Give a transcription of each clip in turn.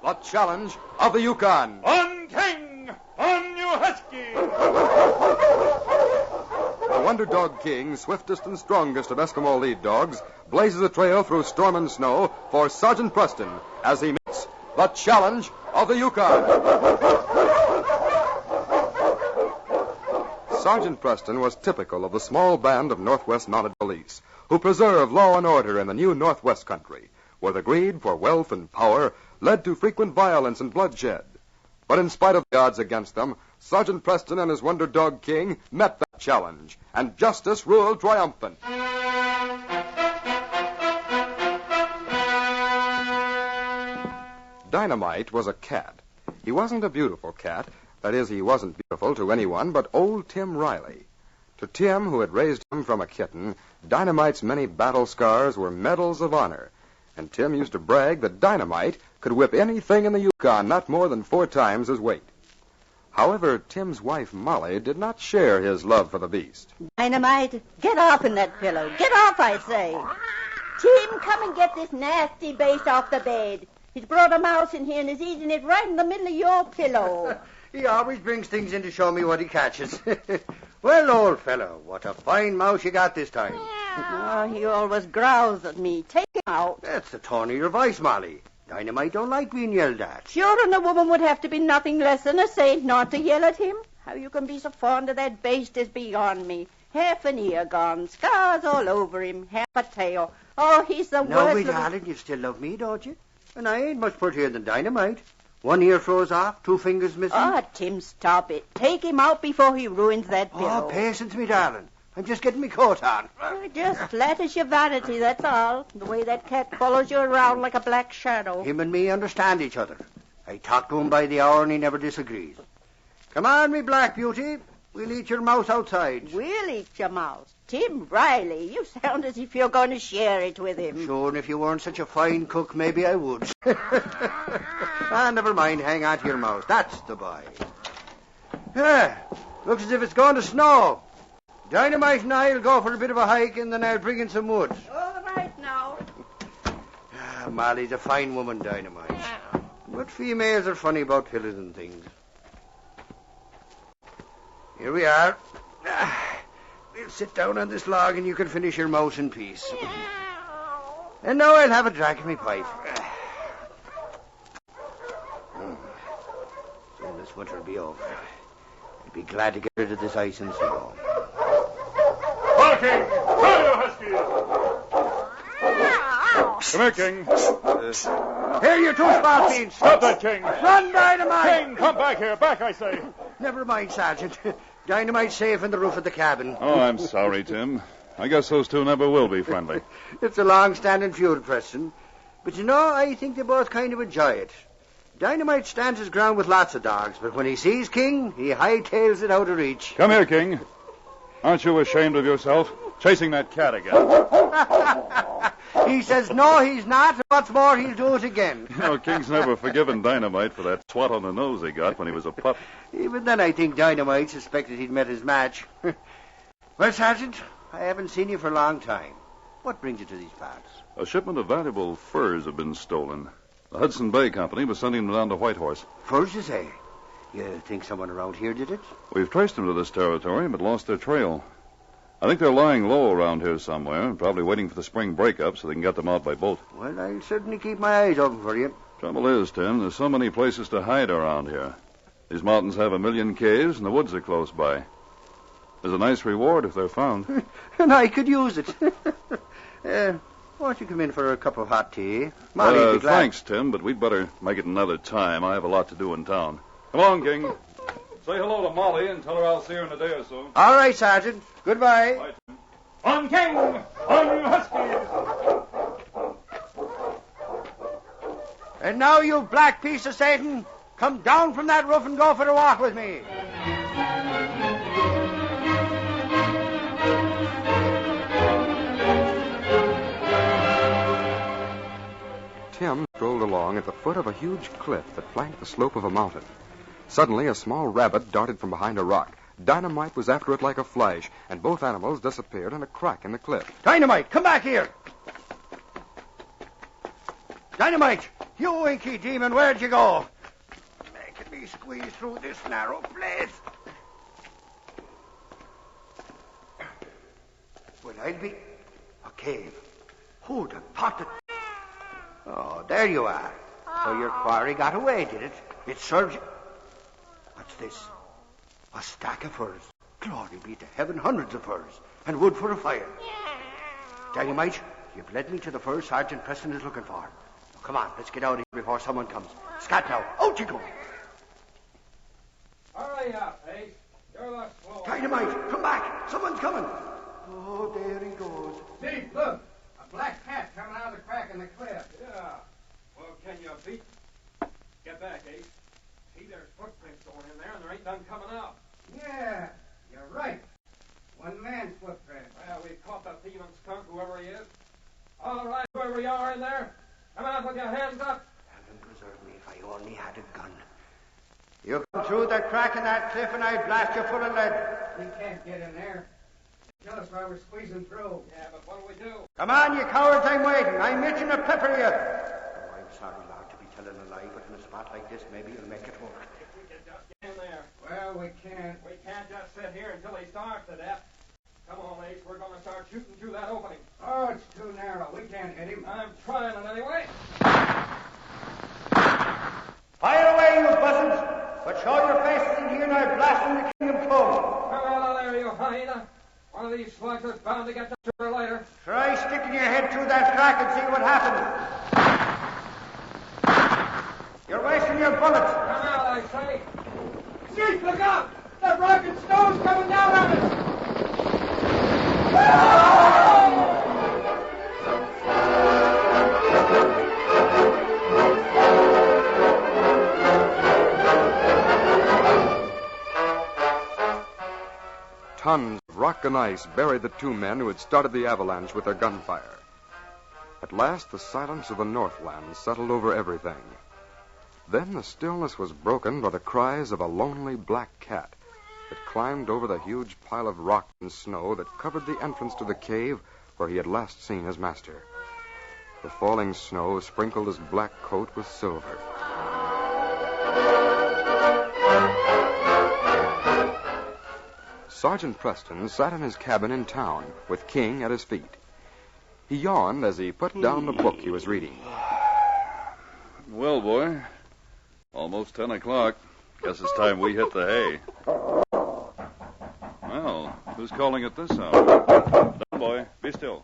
the challenge of the Yukon. On King! On you husky! The Wonder Dog King, swiftest and strongest of Eskimo lead dogs, blazes a trail through storm and snow for Sergeant Preston as he meets the challenge of the Yukon. Sergeant Preston was typical of the small band of Northwest Mounted Police who preserve law and order in the new Northwest country, where the greed for wealth and power led to frequent violence and bloodshed. But in spite of the odds against them, Sergeant Preston and his Wonder Dog King met that challenge, and justice ruled triumphant. Dynamite was a cat. He wasn't a beautiful cat. That is, he wasn't beautiful to anyone but old Tim Riley. To Tim, who had raised him from a kitten, Dynamite's many battle scars were medals of honor. And Tim used to brag that Dynamite could whip anything in the Yukon not more than 4 times his weight. However, Tim's wife, Molly, did not share his love for the beast. Dynamite, get off in that pillow. Get off, I say. Tim, come and get this nasty beast off the bed. He's brought a mouse in here and is eating it right in the middle of your pillow. He always brings things in to show me what he catches. Well, old fellow, what a fine mouse you got this time. Oh, he always growls at me. Take him out. That's the tone of your voice, Molly. Dynamite don't like being yelled at. Sure, and a woman would have to be nothing less than a saint not to yell at him. How you can be so fond of that beast is beyond me. Half an ear gone, scars all over him, half a tail. Oh, he's the worst. No, me darling, you still love me, don't you? And I ain't much prettier than Dynamite. 1 ear froze off, 2 fingers missing. Oh, Tim, stop it. Take him out before he ruins that pillow. Oh, patience, me darling. I'm just getting me coat on. Just flatters your vanity, that's all. The way that cat follows you around like a black shadow. Him and me understand each other. I talk to him by the hour and he never disagrees. Come on, me black beauty. We'll eat your mouse outside. We'll eat your mouse. Tim Riley, you sound as if you're going to share it with him. Sure, and if you weren't such a fine cook, maybe I would. Never mind. Hang on to your mouse. That's the boy. Looks as if it's going to snow. Dynamite and I'll go for a bit of a hike, and then I'll bring in some wood. All right now. Molly's a fine woman, Dynamite. Yeah. But females are funny about pillows and things. Here we are. We'll sit down on this log and you can finish your mouse in peace. And now I'll have a drag of my pipe. Soon this winter will be over. I'll be glad to get rid of this ice and snow. King! Come you husky! Come here, King. Here, you 2 spalpeens. Stop that, King. Run, Dynamite! King, come back here. Back, I say. Never mind, Sergeant. Dynamite's safe in the roof of the cabin. Oh, I'm sorry, Tim. I guess those 2 never will be friendly. It's a long-standing feud, Preston. But you know, I think they both kind of enjoy it. Dynamite stands his ground with lots of dogs, but when he sees King, he hightails it out of reach. Come here, King. Aren't you ashamed of yourself? Chasing that cat again. He says no, he's not. And what's more, he'll do it again. You know, King's never forgiven Dynamite for that swat on the nose he got when he was a pup. Even then, I think Dynamite suspected he'd met his match. Well, Sergeant, I haven't seen you for a long time. What brings you to these parts? A shipment of valuable furs have been stolen. The Hudson Bay Company was sending them down to Whitehorse. Furs, you say? You think someone around here did it? We've traced them to this territory, but lost their trail. I think they're lying low around here somewhere, probably waiting for the spring breakup so they can get them out by boat. Well, I'll certainly keep my eyes open for you. Trouble is, Tim, there's so many places to hide around here. These mountains have 1,000,000 caves, and the woods are close by. There's a nice reward if they're found. And I could use it. Won't you come in for a cup of hot tea? Molly'd be glad. Thanks, Tim, but we'd better make it another time. I have a lot to do in town. Come on, King. Say hello to Molly and tell her I'll see her in a day or so. All right, Sergeant. Goodbye. Bye, Tim. On King! On you huskies! And now, you black piece of Satan, come down from that roof and go for a walk with me. Tim strolled along at the foot of a huge cliff that flanked the slope of a mountain. Suddenly, a small rabbit darted from behind a rock. Dynamite was after it like a flash, and both animals disappeared in a crack in the cliff. Dynamite, come back here. Dynamite, You winky demon, where'd you go? Making me squeeze through this narrow place. Well, I'll be... A cave. Who'd have thought it? Oh, there you are. So your quarry got away, did it? It served you... What's this? A stack of furs. Glory be to heaven, hundreds of furs. And wood for a fire. Dynamite, you've led me to the furs Sergeant Preston is looking for. Come on, let's get out of here before someone comes. Scat now. Out you go. Hurry up, Ace. You're the slow. Dynamite, come back. Someone's coming. Oh, there he goes. See, look. A black cat coming out of the crack in the cliff. Yeah. Well, can you beat? Get back, Ace. See, there's footprints going in there, and there ain't none coming out. Yeah, you're right. One man's footprint. Well, we've caught the thieving skunk, whoever he is. All right, whoever you are in there, come out with your hands up. Heaven preserve me if I only had a gun. You come through the crack in that cliff and I'd blast you full of lead. We can't get in there. Kill us while we're squeezing through. Yeah, but what'll we do? Come on, you cowards, I'm waiting. I'm itching to pepper you. Oh, I'm sorry, lad, to be telling a lie, but in a spot like this, maybe you'll make it work. If we could just get in there. Well, we can't. We can't just sit here until he starves to death. Come on, Ace, we're going to start shooting through that opening. Oh, it's too narrow. We can't hit him. I'm trying it anyway. Fire away, you buzzards! But show your faces in here and I'll blast in the kingdom come. Come out there, you hyena. One of these slugs is bound to get you sooner or later. Try sticking your head through that crack and see what happens. You're wasting your bullets. Come out, I say. Chief, look out! That rocket stone's coming down on us! Tons of rock and ice buried the two men who had started the avalanche with their gunfire. At last, the silence of the Northland settled over everything. Then the stillness was broken by the cries of a lonely black cat that climbed over the huge pile of rock and snow that covered the entrance to the cave where he had last seen his master. The falling snow sprinkled his black coat with silver. Sergeant Preston sat in his cabin in town with King at his feet. He yawned as he put down the book he was reading. Well, boy, almost 10 o'clock. Guess it's time we hit the hay. Well, who's calling at this hour? Down, boy. Be still.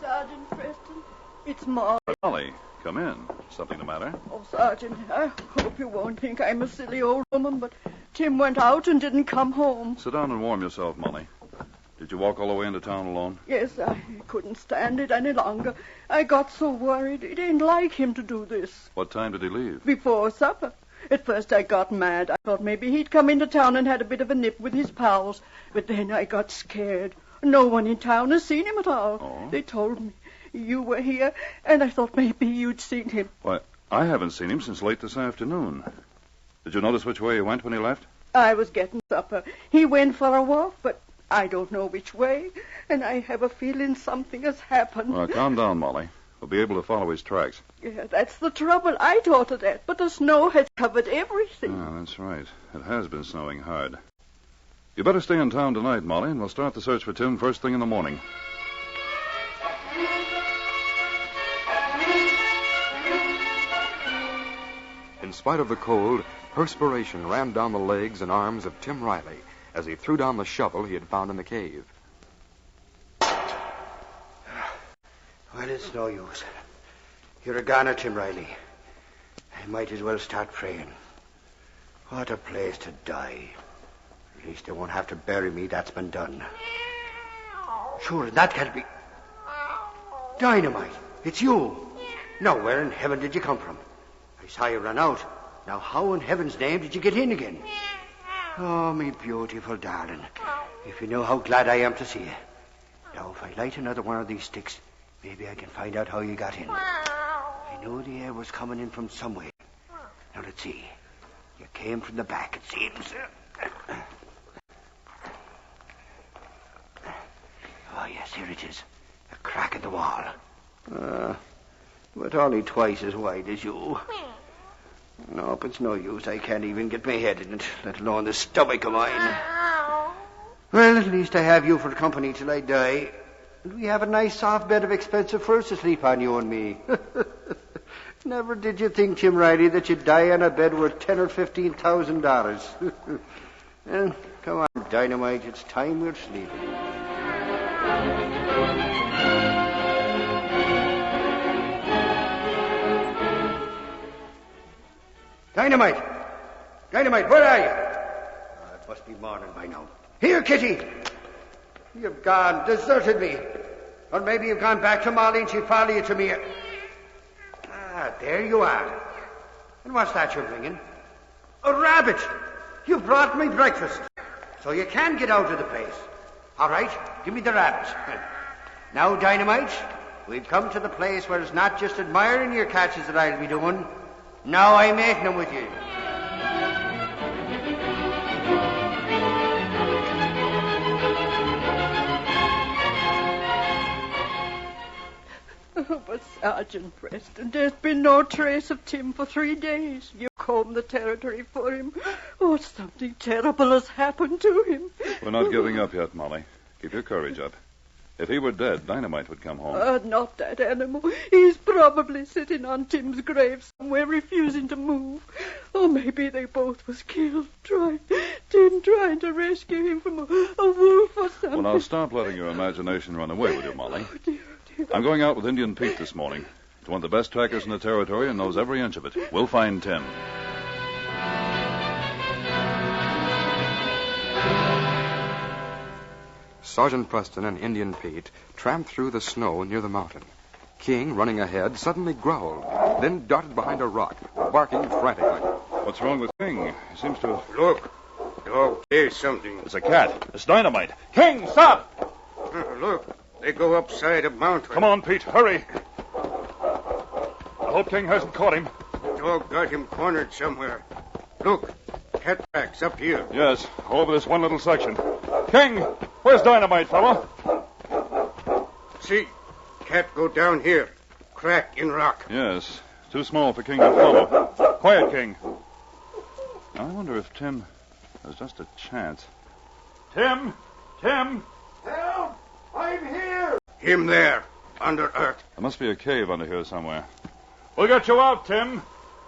Sergeant Preston, it's Molly. Molly, come in. Something the matter? Oh, Sergeant, I hope you won't think I'm a silly old woman, but Tim went out and didn't come home. Sit down and warm yourself, Molly. Did you walk all the way into town alone? Yes, I couldn't stand it any longer. I got so worried. It ain't like him to do this. What time did he leave? Before supper. At first I got mad. I thought maybe he'd come into town and had a bit of a nip with his pals. But then I got scared. No one in town has seen him at all. Oh? They told me you were here, and I thought maybe you'd seen him. Why, I haven't seen him since late this afternoon. Did you notice which way he went when he left? I was getting supper. He went for a walk, but I don't know which way, and I have a feeling something has happened. Well, calm down, Molly. We'll be able to follow his tracks. Yeah, that's the trouble. I thought of that, but the snow has covered everything. Ah, that's right. It has been snowing hard. You better stay in town tonight, Molly, and we'll start the search for Tim first thing in the morning. In spite of the cold, perspiration ran down the legs and arms of Tim Riley as he threw down the shovel he had found in the cave. Well, it's no use. You're a goner, Tim Riley. I might as well start praying. What a place to die. At least they won't have to bury me. That's been done. Sure, that can't be... Dynamite, it's you. Now, where in heaven did you come from? I saw you run out. Now, how in heaven's name did you get in again? Oh, me beautiful darling. If you know how glad I am to see you. Now, if I light another one of these sticks, maybe I can find out how you got in. I know the air was coming in from somewhere. Now, let's see. You came from the back, it seems. Oh, yes, here it is. A crack in the wall. But only twice as wide as you. Nope, it's no use. I can't even get my head in it, let alone the stomach of mine. Well, at least I have you for company till I die. And we have a nice soft bed of expensive furs to sleep on, you and me. Never did you think, Jim Riley, that you'd die on a bed worth $10,000 or $15,000. Well, come on, Dynamite. It's time we're sleeping. Dynamite! Dynamite, where are you? It must be morning by now. Here, Kitty! You've gone, deserted me. Or maybe you've gone back to Molly and she followed you to me. There you are. And what's that you're bringing? A rabbit! You brought me breakfast. So you can get out of the place. All right, give me the rabbit. Now, Dynamite, we've come to the place where it's not just admiring your catches that I'll be doing. Now I'm making them with you. Oh, but Sergeant Preston, there's been no trace of Tim for 3 days. You combed the territory for him. Oh, something terrible has happened to him. We're not giving up yet, Molly. Keep your courage up. If he were dead, Dynamite would come home. Not that animal. He's probably sitting on Tim's grave somewhere, refusing to move. Or maybe they both was killed. Tim trying to rescue him from a wolf or something. Well, now stop letting your imagination run away with you, Molly. Oh, dear. I'm going out with Indian Pete this morning. He's one of the best trackers in the territory and knows every inch of it. We'll find Tim. Sergeant Preston and Indian Pete tramped through the snow near the mountain. King, running ahead, suddenly growled, then darted behind a rock, barking frantically. What's wrong with King? He seems to have... Look, dog, there's something. It's a cat. It's Dynamite. King, stop! Look, they go upside a mountain. Come on, Pete, hurry. I hope King hasn't caught him. Dog got him cornered somewhere. Look, cat tracks up here. Yes, all over this one little section. King, where's Dynamite, fella? See, cat go down here. Crack in rock. Yes, too small for King to follow. Quiet, King. I wonder if Tim has just a chance. Tim! Help! I'm here! Him there, under earth. There must be a cave under here somewhere. We'll get you out, Tim.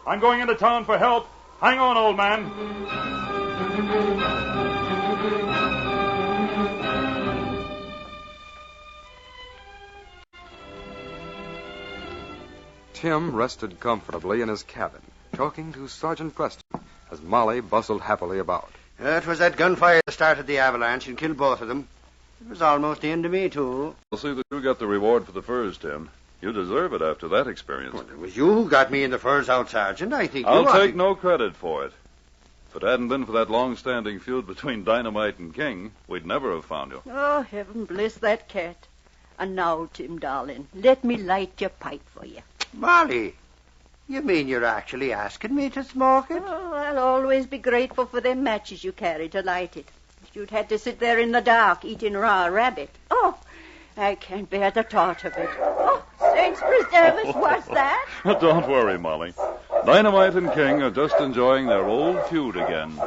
I'm going into town for help. Hang on, old man. Tim rested comfortably in his cabin, talking to Sergeant Preston as Molly bustled happily about. It was that gunfire that started the avalanche and killed both of them. It was almost the end of me, too. We'll see that you got the reward for the furs, Tim. You deserve it after that experience. Well, it was you who got me in the furs out, Sergeant. I think I'll take no credit for it. If it hadn't been for that long-standing feud between Dynamite and King, we'd never have found you. Oh, heaven bless that cat. And now, Tim, darling, let me light your pipe for you. Molly, you mean you're actually asking me to smoke it? Oh, I'll always be grateful for them matches you carry to light it. You'd had to sit there in the dark eating raw rabbit. Oh, I can't bear the thought of it. Oh, saints preserve us, what's that? Don't worry, Molly. Dynamite and King are just enjoying their old feud again.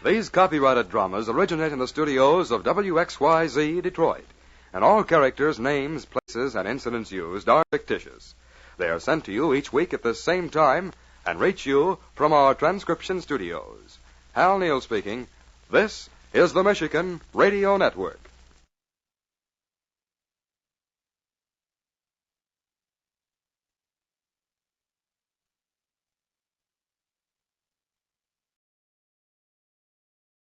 These copyrighted dramas originate in the studios of WXYZ Detroit, and all characters, names, places, and incidents used are fictitious. They are sent to you each week at the same time and reach you from our transcription studios. Hal Neal speaking. This is the Michigan Radio Network.